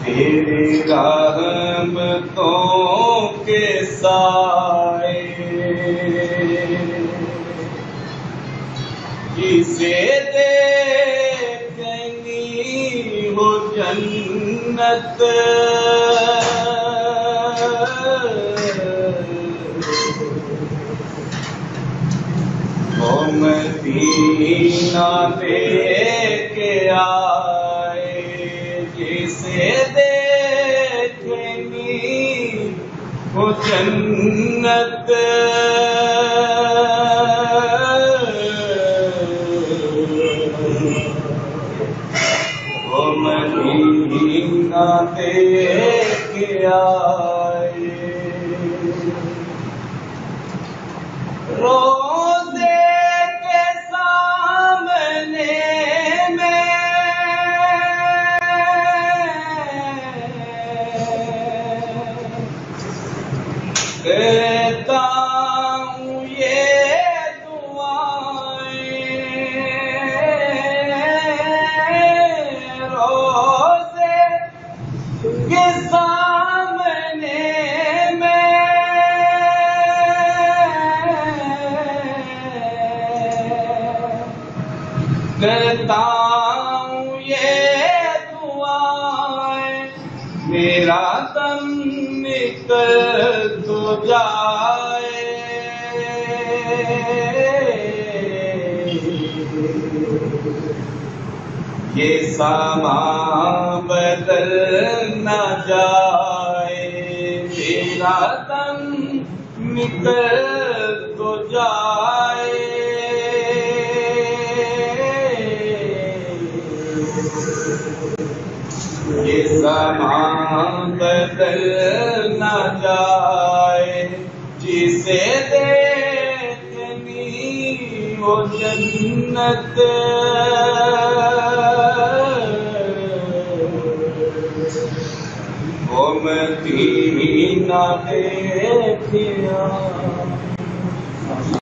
तेरी रहमतों के साए जिसे देखनी हो जन्नत वो मदीना लेके आए जिसे देखनी हो जन्नत वो मदीना लेके आए। रोज़े के सामने में देता हूँ ये दुआएं। रोज़े के सामने करता हूँ ये दुआएं मेरा दम निकल तो जाए। ये समा बदल न जाए मेरा दम निकल तो जाए। ये समा बदल न जाए जिसे देखनी हो जन्नत वो मदीना देखिया।